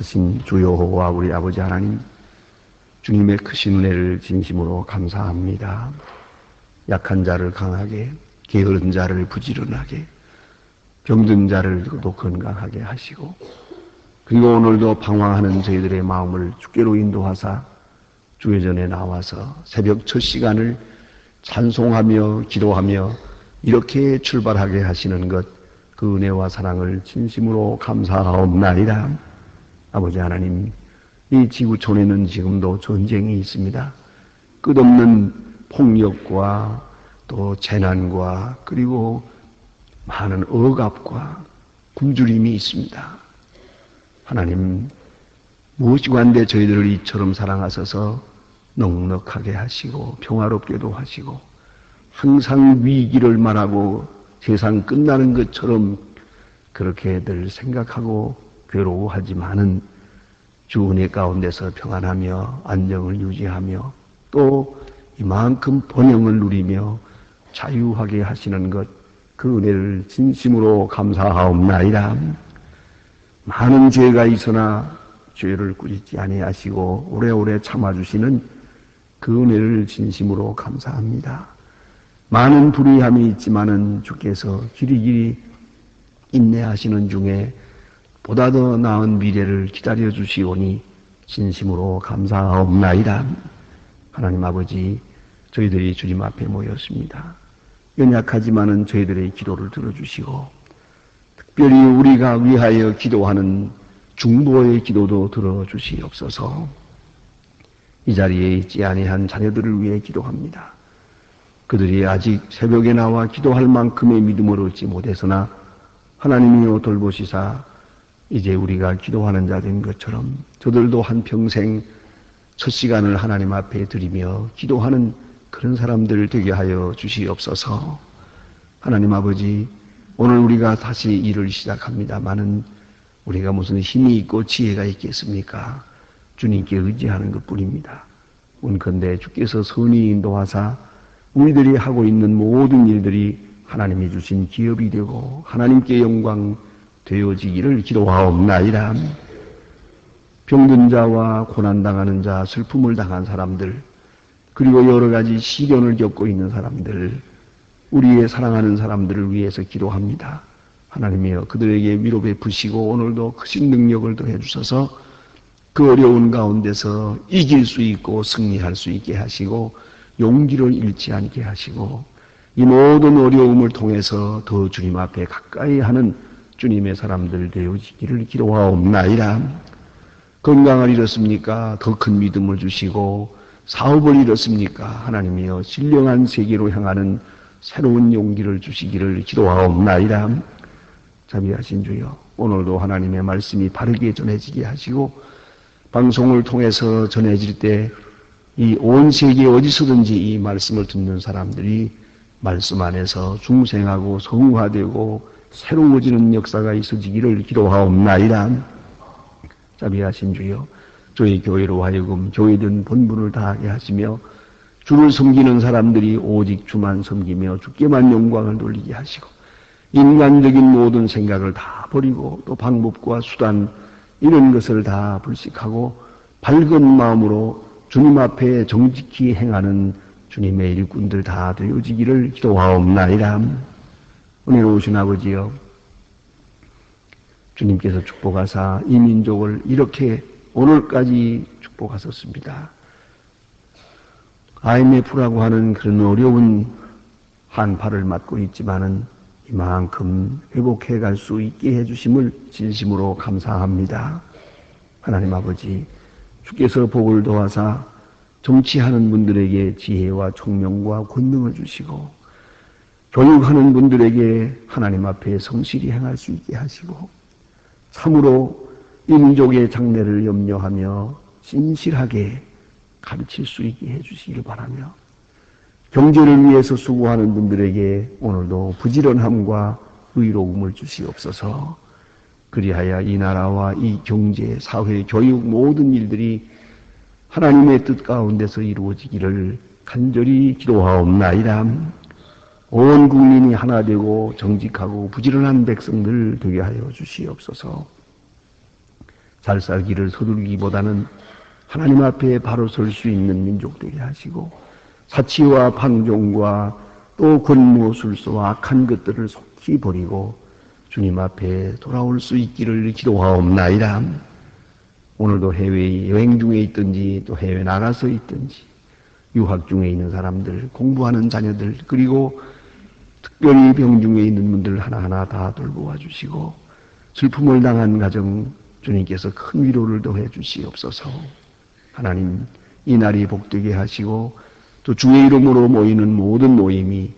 크신 주 여호와 우리 아버지 하나님, 주님의 크신 은혜를 진심으로 감사합니다. 약한 자를 강하게, 게으른 자를 부지런하게, 병든 자를 또 건강하게 하시고, 그리고 오늘도 방황하는 저희들의 마음을 주께로 인도하사 주의 전에 나와서 새벽 첫 시간을 찬송하며 기도하며 이렇게 출발하게 하시는 것, 그 은혜와 사랑을 진심으로 감사하옵나이다. 아버지 하나님, 이 지구촌에는 지금도 전쟁이 있습니다. 끝없는 폭력과 또 재난과 그리고 많은 억압과 굶주림이 있습니다. 하나님, 무엇이 관대 저희들을 이처럼 사랑하셔서 넉넉하게 하시고 평화롭게도 하시고 항상 위기를 말하고 세상 끝나는 것처럼 그렇게들 생각하고 괴로워하지만은 주 은혜 가운데서 평안하며 안정을 유지하며 또 이만큼 번영을 누리며 자유하게 하시는 것, 그 은혜를 진심으로 감사하옵나이다. 많은 죄가 있으나 죄를 꾸짖지 아니하시고 오래오래 참아주시는 그 은혜를 진심으로 감사합니다. 많은 불의함이 있지만은 주께서 길이길이 인내하시는 중에 보다 더 나은 미래를 기다려 주시오니 진심으로 감사하옵나이다. 하나님 아버지, 저희들이 주님 앞에 모였습니다. 연약하지만은 저희들의 기도를 들어주시고 특별히 우리가 위하여 기도하는 중보의 기도도 들어주시옵소서. 이 자리에 있지 아니한 자녀들을 위해 기도합니다. 그들이 아직 새벽에 나와 기도할 만큼의 믿음을 얻지 못했으나 하나님이여 돌보시사 이제 우리가 기도하는 자 된 것처럼 저들도 한평생 첫 시간을 하나님 앞에 드리며 기도하는 그런 사람들 되게 하여 주시옵소서. 하나님 아버지, 오늘 우리가 다시 일을 시작합니다마는 우리가 무슨 힘이 있고 지혜가 있겠습니까? 주님께 의지하는 것뿐입니다. 원컨대 주께서 선히 인도하사 우리들이 하고 있는 모든 일들이 하나님이 주신 기업이 되고 하나님께 영광 되어지기를 기도하옵나이다. 병든 자와 고난당하는 자, 슬픔을 당한 사람들, 그리고 여러 가지 시련을 겪고 있는 사람들, 우리의 사랑하는 사람들을 위해서 기도합니다. 하나님이여 그들에게 위로 베푸시고 오늘도 크신 능력을 더해 주셔서 그 어려운 가운데서 이길 수 있고 승리할 수 있게 하시고 용기를 잃지 않게 하시고 이 모든 어려움을 통해서 더 주님 앞에 가까이 하는 주님의 사람들 되어지기를 기도하옵나이다. 건강을 잃었습니까? 더 큰 믿음을 주시고 사업을 잃었습니까? 하나님이여 신령한 세계로 향하는 새로운 용기를 주시기를 기도하옵나이다. 자비하신 주여, 오늘도 하나님의 말씀이 바르게 전해지게 하시고 방송을 통해서 전해질 때 이 온 세계 어디서든지 이 말씀을 듣는 사람들이 말씀 안에서 중생하고 성화되고 새로워지는 역사가 있어지기를 기도하옵나이다. 자비하신 주여, 저희 교회로 하여금 교회된 본분을 다하게 하시며 주를 섬기는 사람들이 오직 주만 섬기며 주께만 영광을 돌리게 하시고 인간적인 모든 생각을 다 버리고 또 방법과 수단 이런 것을 다 불식하고 밝은 마음으로 주님 앞에 정직히 행하는 주님의 일꾼들 다 되어지기를 기도하옵나이다. 은혜로우신 아버지여, 주님께서 축복하사 이 민족을 이렇게 오늘까지 축복하셨습니다. IMF라고 하는 그런 어려운 한파를 맞고 있지만은 이만큼 회복해 갈 수 있게 해주심을 진심으로 감사합니다. 하나님 아버지, 주께서 복을 도와사 정치하는 분들에게 지혜와 총명과 권능을 주시고 교육하는 분들에게 하나님 앞에 성실히 행할 수 있게 하시고 참으로 이 민족의 장래를 염려하며 진실하게 가르칠 수 있게 해주시길 바라며 경제를 위해서 수고하는 분들에게 오늘도 부지런함과 의로움을 주시옵소서. 그리하여 이 나라와 이 경제, 사회, 교육 모든 일들이 하나님의 뜻 가운데서 이루어지기를 간절히 기도하옵나이다. 온 국민이 하나 되고 정직하고 부지런한 백성들 되게 하여 주시옵소서. 잘 살기를 서두르기보다는 하나님 앞에 바로 설 수 있는 민족 되게 하시고 사치와 방종과 또 권모술수와 악한 것들을 속히 버리고 주님 앞에 돌아올 수 있기를 기도하옵나이다. 오늘도 해외 여행 중에 있든지 또 해외 나가서 있든지 유학 중에 있는 사람들, 공부하는 자녀들, 그리고 특별히 병중에 있는 분들 하나하나 다 돌보아 주시고 슬픔을 당한 가정 주님께서 큰 위로를 더해 주시옵소서. 하나님 이 날이 복되게 하시고 또 주의 이름으로 모이는 모든 모임이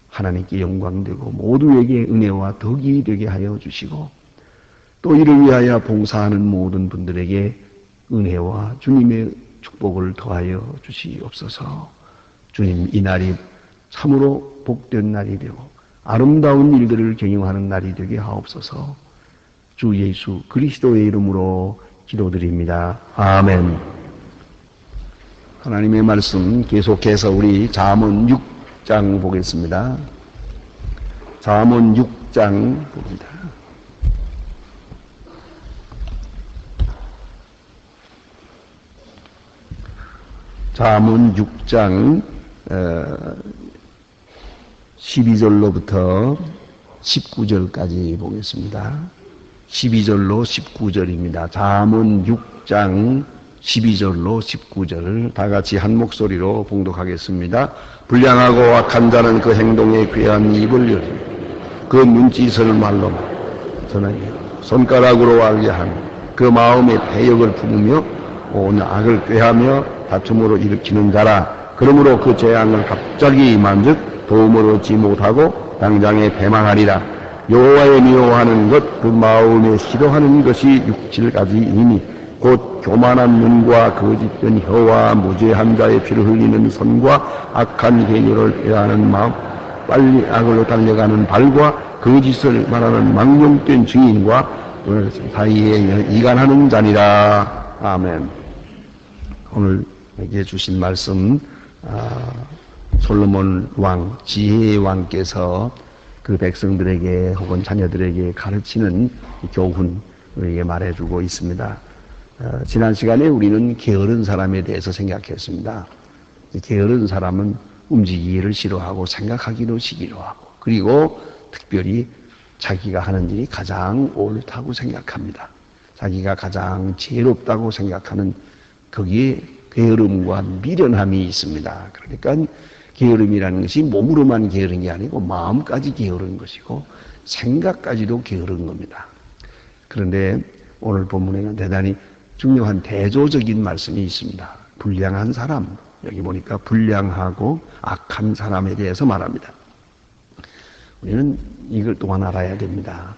하나님께 영광되고 모두에게 은혜와 덕이 되게 하여 주시고 또 이를 위하여 봉사하는 모든 분들에게 은혜와 주님의 축복을 더하여 주시옵소서. 주님 이 날이 참으로 복된 날이 되고 아름다운 일들을 경영하는 날이 되게 하옵소서. 주 예수 그리스도의 이름으로 기도드립니다. 아멘. 하나님의 말씀 계속해서 우리 잠언 6장 보겠습니다. 잠언 6장 봅니다. 잠언 6장 12절로부터 19절까지 보겠습니다. 12절로 19절입니다. 잠언 6장 12절로 19절 다 같이 한 목소리로 봉독하겠습니다. 불량하고 악한 자는 그 행동에 괴한 입을 열고 그 눈짓을 말로 전하여 손가락으로 알게 하며 그 마음에 배역을 품으며 온 악을 꾀하며 다툼으로 일으키는 자라. 그러므로 그 재앙을 갑자기 임한즉 도움을 얻지 못하고 당장에 패망하리라. 여호와의 미워하는 것 그 마음에 싫어하는 것이 6,7가지이니 곧 교만한 눈과 거짓된 혀와 무죄한 자의 피를 흘리는 손과 악한 계녀를 꾀하는 마음, 빨리 악으로 달려가는 발과 거짓을 말하는 망령된 증인과 사이에 이간하는 자니라. 아멘. 오늘 에게 주신 말씀 솔로몬 왕, 지혜의 왕께서 그 백성들에게 혹은 자녀들에게 가르치는 교훈 우리에게 말해주고 있습니다. 지난 시간에 우리는 게으른 사람에 대해서 생각했습니다. 게으른 사람은 움직이기를 싫어하고 생각하기도 싫어하고 그리고 특별히 자기가 하는 일이 가장 옳다고 생각합니다. 자기가 가장 지혜롭다고 생각하는 거기에 게으름과 미련함이 있습니다. 그러니까 게으름이라는 것이 몸으로만 게으른 게 아니고 마음까지 게으른 것이고 생각까지도 게으른 겁니다. 그런데 오늘 본문에는 대단히 중요한 대조적인 말씀이 있습니다. 불량한 사람, 여기 보니까 불량하고 악한 사람에 대해서 말합니다. 우리는 이걸 또한 알아야 됩니다.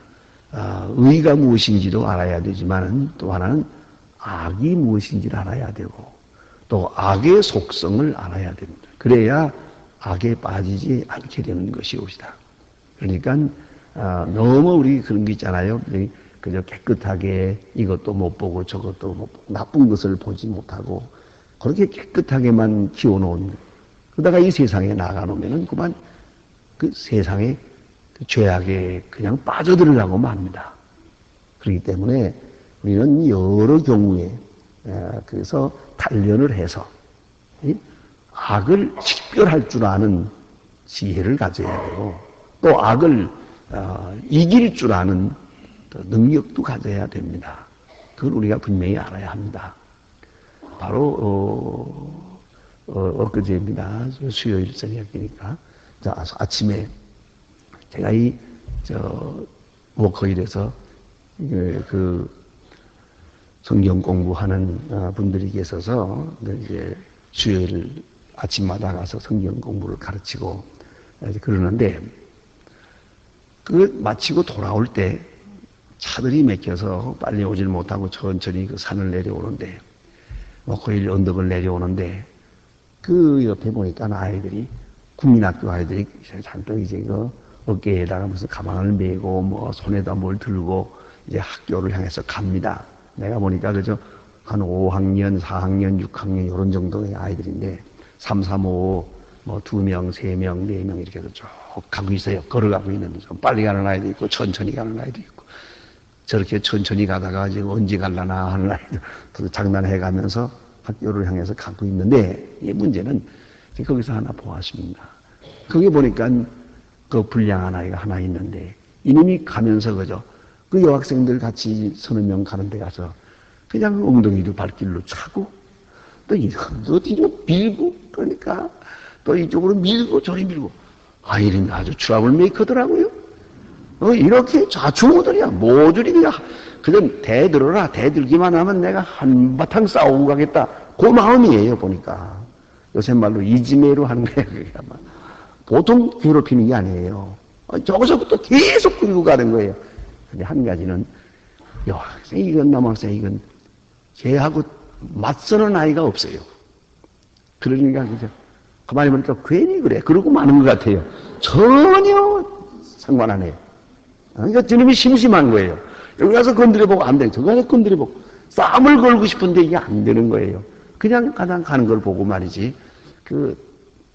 의가 무엇인지도 알아야 되지만 또 하나는 악이 무엇인지를 알아야 되고 또 악의 속성을 알아야 됩니다. 그래야 악에 빠지지 않게 되는 것이옵니다. 그러니까 너무 우리 그런 게 있잖아요. 그저 깨끗하게 이것도 못 보고 저것도 못 보고 나쁜 것을 보지 못하고 그렇게 깨끗하게만 키워놓은 그러다가 이 세상에 나가놓으면은 그만 그 세상에 그 죄악에 그냥 빠져들으려고 합니다. 그렇기 때문에 우리는 여러 경우에 그래서 단련을 해서 악을 식별할 줄 아는 지혜를 가져야 되고 또 악을 이길 줄 아는 능력도 가져야 됩니다. 그걸 우리가 분명히 알아야 합니다. 바로 엊그제입니다. 수요일 저녁이니까 아침에 제가 워커힐에서 그 성경 공부하는 분들이 계셔서 이제 수요일 아침마다 가서 성경 공부를 가르치고 그러는데 그 마치고 돌아올 때 차들이 막혀서 빨리 오질 못하고 천천히 그 산을 내려오는데 워커힐 언덕을 내려오는데 그 옆에 보니까 아이들이 국민학교 아이들이 잔뜩 이제 그 어깨에다가 무슨 가방을 메고 뭐 손에다 뭘 들고 이제 학교를 향해서 갑니다. 내가 보니까 그저 한 5학년, 4학년, 6학년 이런 정도의 아이들인데 3, 3, 5, 뭐 2명, 3명, 4명 이렇게 쭉 가고 있어요. 걸어가고 있는 좀 빨리 가는 아이도 있고 천천히 가는 아이도 있고 저렇게 천천히 가다가 지금 언제 갈라나 하는 아이들 장난해 가면서 학교를 향해서 가고 있는데, 이 문제는 거기서 하나 보았습니다. 거기 보니까 그 불량한 아이가 하나 있는데, 이놈이 가면서 그저 그 여학생들 같이 서너 명 가는 데 가서 그냥 엉덩이도 발길로 차고, 또 뒤로 밀고, 그러니까 또 이쪽으로 밀고 저리 밀고, 아이는 아주 트러블 메이커더라고요. 이렇게 좌충우돌이야. 모조리 그냥 대들어라. 대들기만 하면 내가 한바탕 싸우고 가겠다. 그 마음이에요, 보니까. 요새 말로 이지매로 하는 거예요, 그게 아마. 보통 괴롭히는 게 아니에요. 저거서부터 계속 끌고 가는 거예요. 근데 한 가지는, 여학생이건 남학생이건, 걔하고 맞서는 아이가 없어요. 그러니까, 그죠. 가만히 보니까 괜히 그래. 그러고 마는 것 같아요. 전혀 상관 안 해요. 그러니까 저놈이 심심한 거예요. 여기 가서 건드려보고 안 돼. 저기 가서 건드려보고. 싸움을 걸고 싶은데 이게 안 되는 거예요. 그냥 가는 걸 보고 말이지.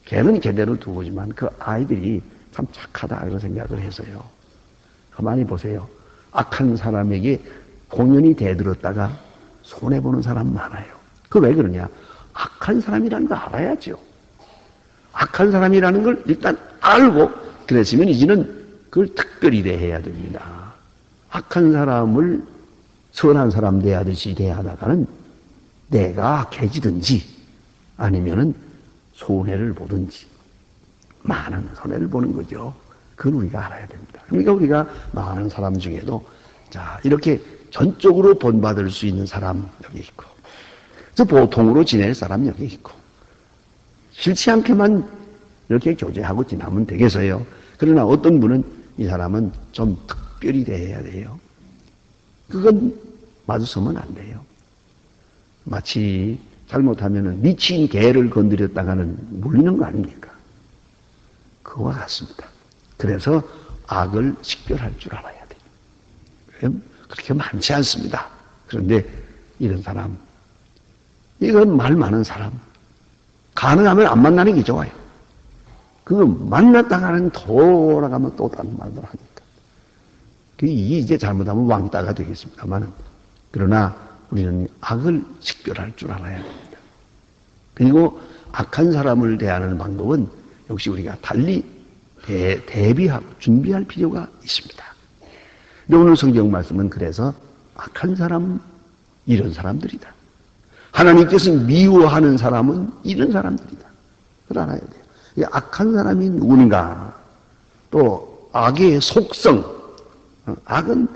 걔는 걔대로 두고지만 그 아이들이 참 착하다 이런 생각을 해서요. 가만히 보세요. 악한 사람에게 공연히 대들었다가 손해보는 사람 많아요. 그 왜 그러냐? 악한 사람이라는 거 알아야죠. 악한 사람이라는 걸 일단 알고 그랬으면 이제는 그걸 특별히 대해야 됩니다. 악한 사람을 선한 사람 대하듯이 대하다가는 내가 악해지든지 아니면은 손해를 보든지 많은 손해를 보는 거죠. 그건 우리가 알아야 됩니다. 그러니까 우리가 많은 사람 중에도 자 이렇게 전적으로 본받을 수 있는 사람 여기 있고 저 보통으로 지낼 사람 여기 있고 싫지 않게만 이렇게 교제하고 지나면 되겠어요. 그러나 어떤 분은 이 사람은 좀 특별히 대해야 돼요. 그건 마주서면 안 돼요. 마치 잘못하면 미친 개를 건드렸다가는 물리는 거 아닙니까? 그와 같습니다. 그래서 악을 식별할 줄 알아야 돼요. 그렇게 많지 않습니다. 그런데 이런 사람, 이건 말 많은 사람, 가능하면 안 만나는 게 좋아요. 그거 만났다가는 돌아가면 또 다른 말도 하니까. 이게 이제 잘못하면 왕따가 되겠습니다만, 그러나 우리는 악을 식별할 줄 알아야 됩니다. 그리고 악한 사람을 대하는 방법은 역시 우리가 달리 대비하고 준비할 필요가 있습니다. 오늘 성경 말씀은 그래서 악한 사람은 이런 사람들이다. 하나님께서 미워하는 사람은 이런 사람들이다. 그걸 알아야 돼요. 이 악한 사람이 누구인가? 또 악의 속성, 악은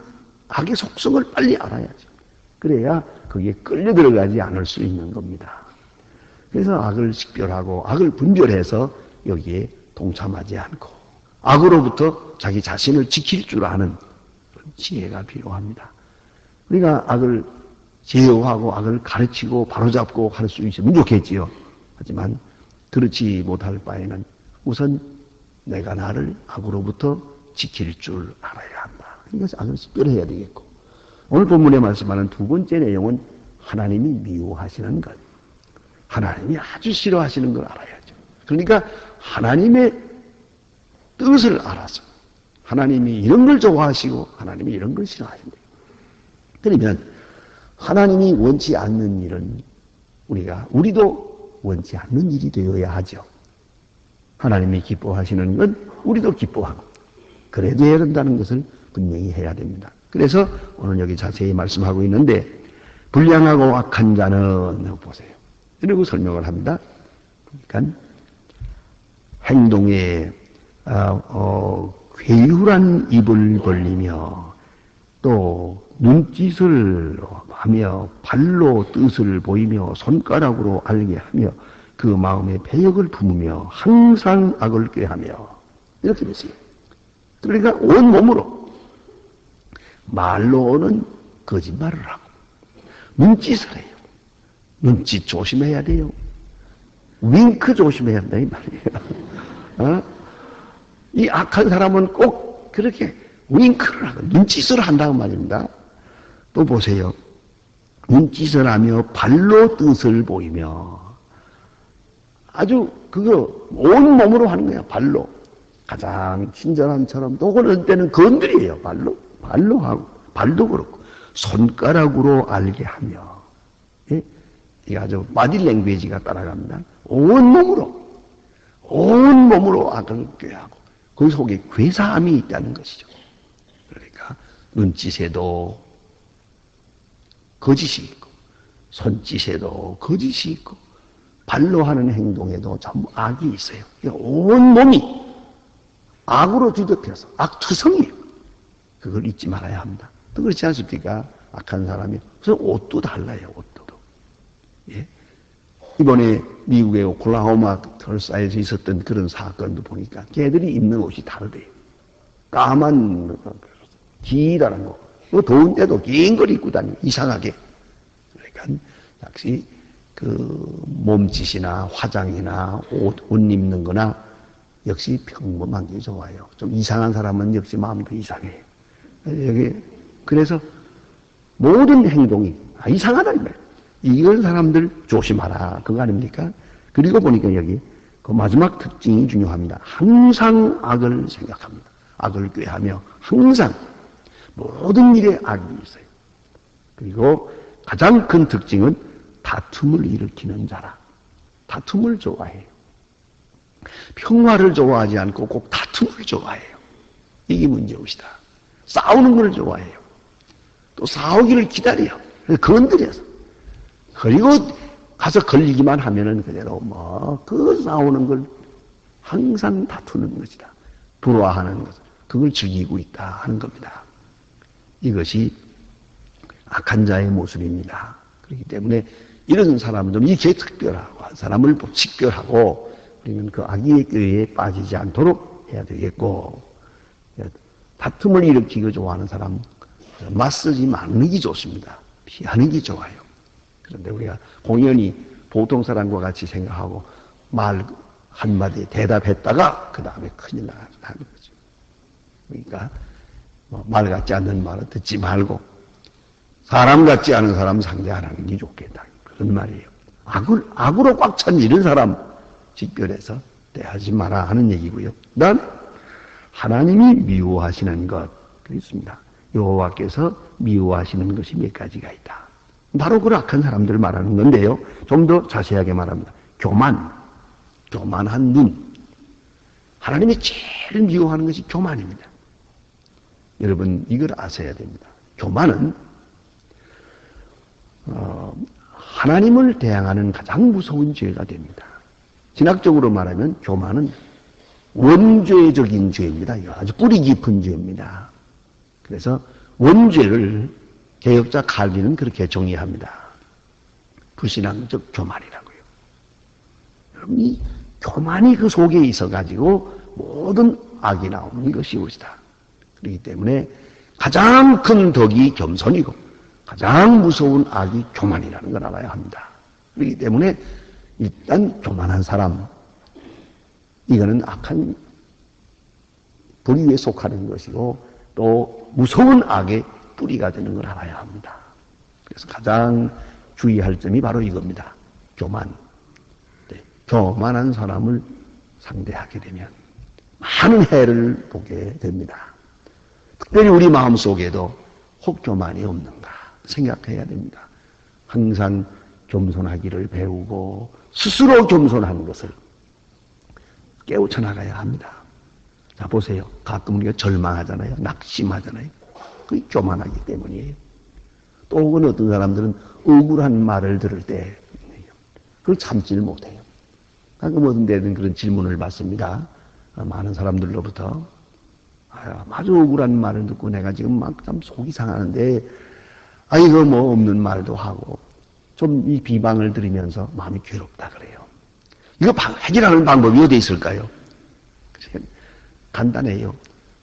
악의 속성을 빨리 알아야죠. 그래야 거기에 끌려 들어가지 않을 수 있는 겁니다. 그래서 악을 식별하고 악을 분별해서 여기에 동참하지 않고 악으로부터 자기 자신을 지킬 줄 아는 그런 지혜가 필요합니다. 우리가 악을 제어하고 악을 가르치고 바로잡고 할 수 있으면 좋겠지요. 하지만 그렇지 못할 바에는 우선 내가 나를 악으로부터 지킬 줄 알아야 한다. 그러니까 악을 식별해야 되겠고 오늘 본문에 말씀하는 두 번째 내용은 하나님이 미워하시는 것. 하나님이 아주 싫어하시는 걸 알아야죠. 그러니까 하나님의 뜻을 알아서 하나님이 이런 걸 좋아하시고 하나님이 이런 걸 싫어하신대요. 그러면 하나님이 원치 않는 일은 우리도 원치 않는 일이 되어야 하죠. 하나님이 기뻐하시는 건 우리도 기뻐하고 그래도 해야 된다는 것을 분명히 해야 됩니다. 그래서 오늘 여기 자세히 말씀하고 있는데 불량하고 악한 자는 보세요. 이러고 설명을 합니다. 그러니까 행동에 괴유한 입을 벌리며 또 눈짓을 하며 발로 뜻을 보이며 손가락으로 알게 하며 그 마음에 배역을 품으며 항상 악을 꾀하며 이렇게 됐어요. 그러니까 온몸으로 말로는 거짓말을 하고 눈짓을 해요. 눈짓 조심해야 돼요. 윙크 조심해야 한다 이 말이에요. 이 악한 사람은 꼭 그렇게 윙크를 하고 눈짓을 한다고 말입니다. 또 보세요. 눈짓을 하며 발로 뜻을 보이며 아주 그거 온몸으로 하는 거야. 발로. 가장 친절함처럼 또 어느 때는 건드려요. 발로 하고 발도 그렇고 손가락으로 알게 하며, 예? 이게 아주 바디 랭귀지가 따라갑니다. 온몸으로 악을 꾀하고 그 속에 괴사함이 있다는 것이죠. 그러니까 눈짓에도 거짓이 있고 손짓에도 거짓이 있고 발로 하는 행동에도 전부 악이 있어요. 온몸이 악으로 뒤덮여서 악투성이에요. 그걸 잊지 말아야 합니다. 또 그렇지 않습니까? 악한 사람이. 그래서 옷도 달라요. 옷도. 예? 이번에 미국의 오클라호마 털사에서 있었던 그런 사건도 보니까 걔들이 입는 옷이 다르대요. 까만 길다는 거. 더운데도 긴 걸 입고 다니고 이상하게. 그러니까 역시 그 몸짓이나 화장이나 옷 입는 거나 역시 평범한 게 좋아요. 좀 이상한 사람은 역시 마음도 이상해요. 여기 그래서 모든 행동이 이상하다 이 말이에요. 이런 사람들 조심하라 그거 아닙니까? 그리고 보니까 여기 그 마지막 특징이 중요합니다. 항상 악을 생각합니다. 악을 꾀하며 항상 모든 일에 악이 있어요. 그리고 가장 큰 특징은 다툼을 일으키는 자라. 다툼을 좋아해요. 평화를 좋아하지 않고 꼭 다툼을 좋아해요. 이게 문제입니다. 싸우는 걸 좋아해요. 또 싸우기를 기다려요. 건드려서. 그리고 가서 걸리기만 하면은 그대로 그 싸우는 걸 항상 다투는 것이다. 불화하는 것. 그걸 즐기고 있다 하는 겁니다. 이것이 악한 자의 모습입니다. 그렇기 때문에 이런 사람들은 이게 특별하고 사람을 직별하고 우리는 그 악의 꾀에 빠지지 않도록 해야 되겠고 다툼을 일으키고 좋아하는 사람 맞서지 말는 게 좋습니다. 피하는 게 좋아요. 그런데 우리가 공연히 보통 사람과 같이 생각하고 말 한마디에 대답했다가 그 다음에 큰일 나는 거죠. 그러니까 말 같지 않는 말은 듣지 말고 사람 같지 않은 사람 상대 안 하는 게 좋겠다. 그런 말이에요. 악으로 꽉 찬 이런 사람 직별해서 대하지 마라 하는 얘기고요. 그다음에 하나님이 미워하시는 것 있습니다. 여호와께서 미워하시는 것이 몇 가지가 있다. 바로 그 악한 사람들을 말하는 건데요. 좀 더 자세하게 말합니다. 교만한 눈. 하나님이 제일 미워하는 것이 교만입니다. 여러분 이걸 아셔야 됩니다. 교만은 하나님을 대항하는 가장 무서운 죄가 됩니다. 신학적으로 말하면 교만은 원죄적인 죄입니다. 아주 뿌리 깊은 죄입니다. 그래서 원죄를 개혁자 칼빈은 그렇게 정의합니다. 불신앙적 교만이라고요. 여러분 이 교만이 그 속에 있어가지고 모든 악이 나오는 것이 것이다. 그렇기 때문에 가장 큰 덕이 겸손이고 가장 무서운 악이 교만이라는 걸 알아야 합니다. 그렇기 때문에 일단 교만한 사람 이거는 악한 부류에 속하는 것이고 또 무서운 악의 뿌리가 되는 걸 알아야 합니다. 그래서 가장 주의할 점이 바로 이겁니다. 교만. 네. 교만한 사람을 상대하게 되면 많은 해를 보게 됩니다. 특별히 우리 마음속에도 혹 교만이 없는가 생각해야 됩니다. 항상 겸손하기를 배우고 스스로 겸손한 것을 깨우쳐 나가야 합니다. 자 보세요. 가끔 우리가 절망하잖아요. 낙심하잖아요. 그게 교만하기 때문이에요. 또 혹은 어떤 사람들은 억울한 말을 들을 때 그걸 참지를 못해요. 가끔 어떤 데는 그런 질문을 받습니다. 많은 사람들로부터 아주 억울한 말을 듣고 내가 지금 막 참 속이 상하는데 이거 뭐 없는 말도 하고 좀 이 비방을 들으면서 마음이 괴롭다 그래요. 이거 해결하는 방법이 어디 있을까요? 간단해요.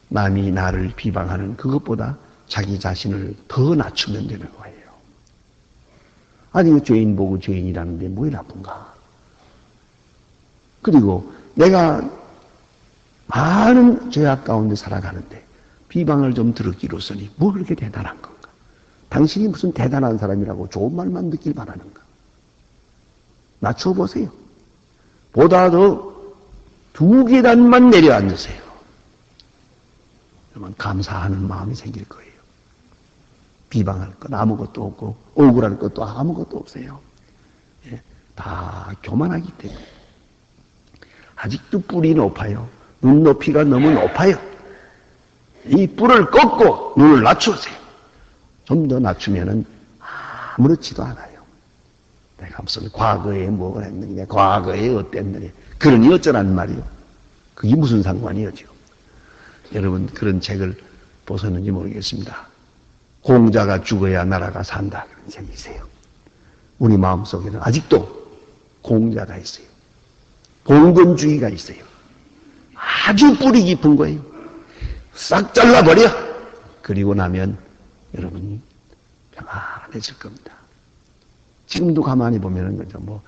남이 나를 비방하는 그것보다 자기 자신을 더 낮추면 되는 거예요. 아니 죄인 보고 죄인이라는데 뭐가 나쁜가? 그리고 내가 많은 죄악 가운데 살아가는데 비방을 좀 들었기로서니 뭐 그렇게 대단한 건가? 당신이 무슨 대단한 사람이라고 좋은 말만 듣길 바라는가? 낮춰보세요. 보다 더 2계단만 내려앉으세요. 그러면 감사하는 마음이 생길 거예요. 비방할 것 아무것도 없고 억울할 것도 아무것도 없어요. 예, 다 교만하기 때문에. 아직도 뿔이 높아요. 눈높이가 너무 높아요. 이 뿔을 꺾고 눈을 낮추세요. 좀 더 낮추면은 아무렇지도 않아요. 내가 무슨 과거에 뭐가 했느냐, 과거에 어땠느냐, 그러니 어쩌라는 말이요. 그게 무슨 상관이요, 지금. 여러분, 그런 책을 보셨는지 모르겠습니다. 공자가 죽어야 나라가 산다. 그런 책이 있어요. 우리 마음속에는 아직도 공자가 있어요. 봉건주의가 있어요. 아주 뿌리 깊은 거예요. 싹 잘라버려. 그리고 나면 여러분이 평안해질 겁니다. 지금도 가만히 보면은 그죠, 뭐,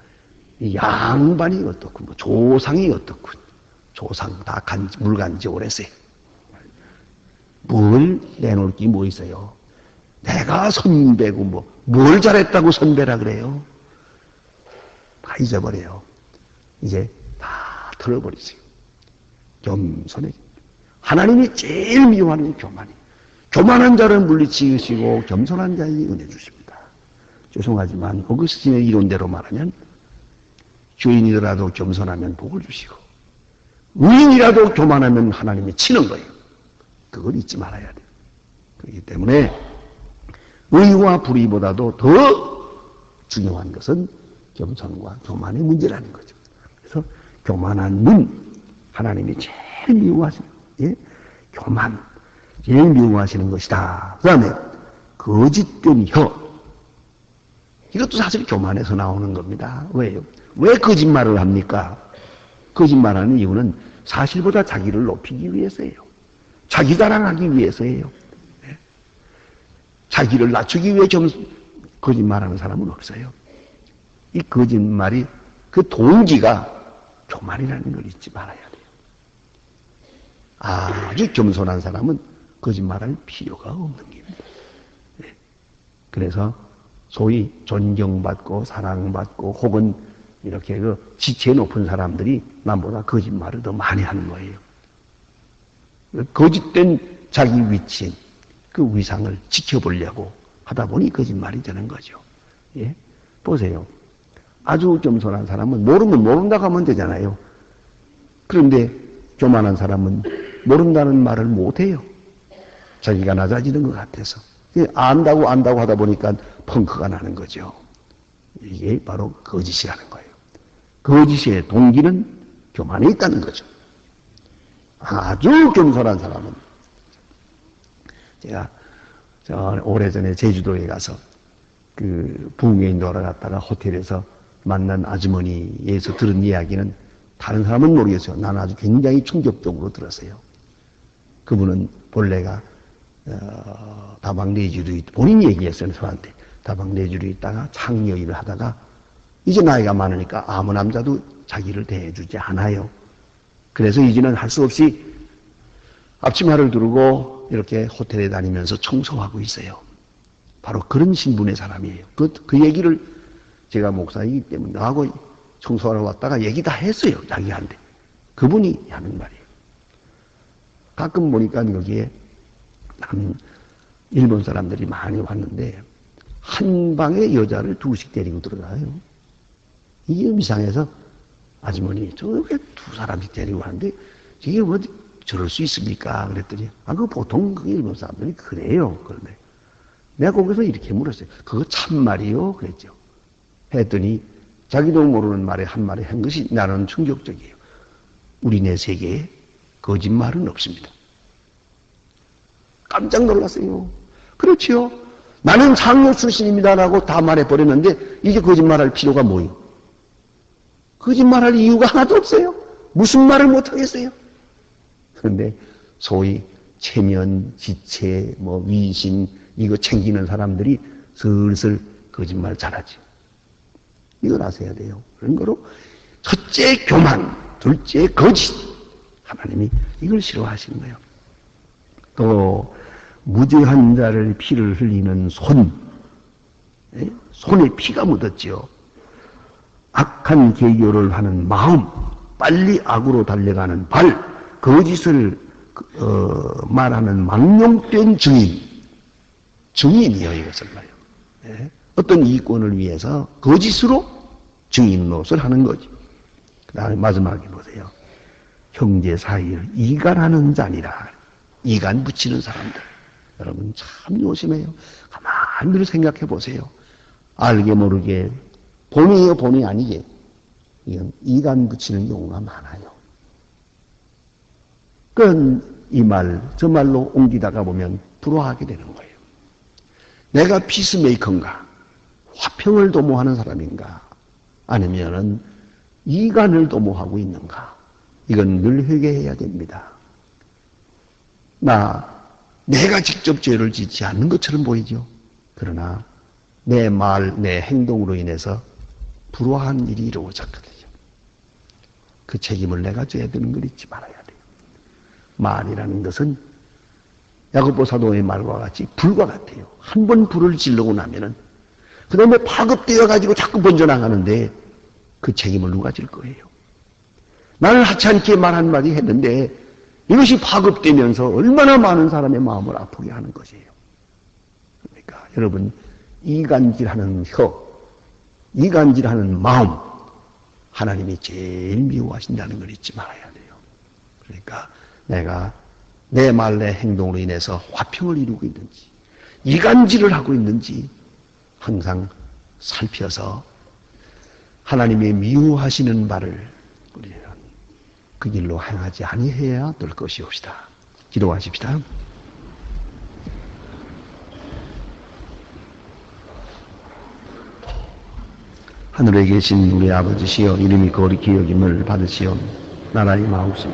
이 양반이 어떻고, 뭐, 조상이 어떻고, 조상 다 물간지 오래세요. 뭘 내놓을 게 뭐 있어요? 내가 선배고, 뭐, 뭘 잘했다고 선배라 그래요? 다 잊어버려요. 이제 다 털어버리세요. 겸손해. 하나님이 제일 미워하는 게 교만이. 교만한 자를 물리치시고 겸손한 자에게 은혜 주십니다. 죄송하지만 어거스틴의 이론대로 말하면 주인이라도 겸손하면 복을 주시고 의인이라도 교만하면 하나님이 치는 거예요. 그걸 잊지 말아야 돼요. 그렇기 때문에 의와 불의보다도 더 중요한 것은 겸손과 교만의 문제라는 거죠. 그래서 교만한 눈, 하나님이 제일 미워하시는, 예? 교만, 제일 미워하시는 것이다. 그 다음에 거짓된 혀, 이것도 사실 교만에서 나오는 겁니다. 왜요? 왜 거짓말을 합니까? 거짓말하는 이유는 사실보다 자기를 높이기 위해서예요. 자기 자랑하기 위해서예요. 네? 자기를 낮추기 위해 거짓말하는 사람은 없어요. 이 거짓말이 그 동기가 교만이라는 걸 잊지 말아야 돼요. 아주 겸손한 사람은 거짓말할 필요가 없는 겁니다. 네. 그래서 소위 존경받고 사랑받고 혹은 이렇게 그 지체 높은 사람들이 남보다 거짓말을 더 많이 하는 거예요. 거짓된 자기 위치인 그 위상을 지켜보려고 하다 보니 거짓말이 되는 거죠. 예? 보세요. 아주 겸손한 사람은 모르면 모른다고 하면 되잖아요. 그런데 교만한 사람은 모른다는 말을 못해요. 자기가 낮아지는 것 같아서. 안다고 하다 보니까 펑크가 나는 거죠. 이게 바로 거짓이라는 거예요. 거짓의 동기는 교만에 있다는 거죠. 아주 겸손한 사람은 제가 오래전에 제주도에 가서 그 부흥회인 돌아갔다가 호텔에서 만난 아주머니에서 들은 이야기는 다른 사람은 모르겠어요. 나는 아주 굉장히 충격적으로 들었어요. 그분은 본래가 다방 내주로 본인 얘기했어요. 저한테 다방 내주로 있다가 창녀 일을 하다가 이제 나이가 많으니까 아무 남자도 자기를 대해주지 않아요. 그래서 이제는 할 수 없이 앞치마를 두르고 이렇게 호텔에 다니면서 청소하고 있어요. 바로 그런 신분의 사람이에요. 그 얘기를 제가 목사이기 때문에 나하고 청소하러 왔다가 얘기 다 했어요. 자기한테. 그분이 하는 말이에요. 가끔 보니까 여기에 일본 사람들이 많이 왔는데 한 방에 여자를 둘씩 데리고 들어가요. 이게 이상해서 아주머니 저게 두 사람씩 데리고 왔는데 이게 뭐 저럴 수 있습니까? 그랬더니 그 보통 그 일본 사람들이 그래요. 그런데 내가 거기서 이렇게 물었어요. 그거 참말이요? 그랬죠. 했더니 자기도 모르는 말에 한 말을 한 것이 나는 충격적이에요. 우리네 세계에 거짓말은 없습니다. 깜짝 놀랐어요. 그렇지요. 나는 창녀 출신입니다라고 다 말해버렸는데 이게 거짓말할 필요가 뭐예요? 거짓말할 이유가 하나도 없어요. 무슨 말을 못하겠어요? 그런데 소위 체면, 지체, 뭐 위신 이거 챙기는 사람들이 슬슬 거짓말 잘하죠. 이걸 아셔야 돼요. 그런 거로 첫째 교만, 둘째 거짓. 하나님이 이걸 싫어하시는 거예요. 또 무죄한 자를 피를 흘리는 손, 손에 피가 묻었죠. 악한 계교를 하는 마음, 빨리 악으로 달려가는 발, 거짓을 말하는 망령된 증인, 증인이요, 이것을 말이요. 네? 어떤 이익권을 위해서 거짓으로 증인 노릇을 하는 거지. 그 다음에 마지막에 보세요. 형제 사이를 이간하는 자니라. 이간 붙이는 사람들. 여러분 참 조심해요. 가만히 생각해 보세요. 알게 모르게 본의요 본의 아니게 이건 이간 붙이는 경우가 많아요. 그건 이 말, 저 말로 옮기다가 보면 불화하게 되는 거예요. 내가 피스메이커인가? 화평을 도모하는 사람인가? 아니면은 이간을 도모하고 있는가? 이건 늘 회개해야 됩니다. 내가 직접 죄를 짓지 않는 것처럼 보이죠. 그러나 내 말, 내 행동으로 인해서 불화한 일이 이루어졌거든요. 그 책임을 내가 져야 되는 걸 잊지 말아야 돼요. 말이라는 것은 야고보 사도의 말과 같이 불과 같아요. 한 번 불을 지르고 나면은 그 다음에 파급되어 가지고 자꾸 번져나가는데 그 책임을 누가 질 거예요? 나는 하찮게 말 한마디 했는데 이것이 파급되면서 얼마나 많은 사람의 마음을 아프게 하는 것이에요. 그러니까 여러분 이간질하는 혀, 이간질하는 마음 하나님이 제일 미워하신다는 걸 잊지 말아야 돼요. 그러니까 내가 내 말, 내 행동으로 인해서 화평을 이루고 있는지 이간질을 하고 있는지 항상 살펴서 하나님의 미워하시는 바를 우리는 그 길로 행하지 아니해야 될 것이옵시다. 기도하십시다. 하늘에 계신 우리 아버지시여 이름이 거룩히 기억임을 받으시오. 나라의 마옵소서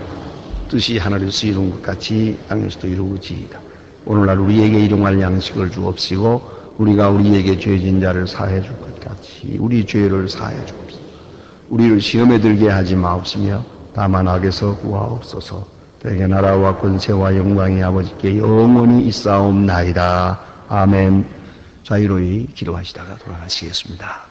뜻이 하늘에서 이룬 것 같이 땅에서도 이루어지이다. 오늘날 우리에게 일용할 양식을 주옵시고 우리가 우리에게 죄진 자를 사해 줄 것 같이 우리 죄를 사해 주옵소서. 우리를 시험에 들게 하지 마옵시며 다만 악에서 구하옵소서. 대개 나라와 권세와 영광이 아버지께 영원히 있사옵나이다. 아멘. 자유로이 기도하시다가 돌아가시겠습니다.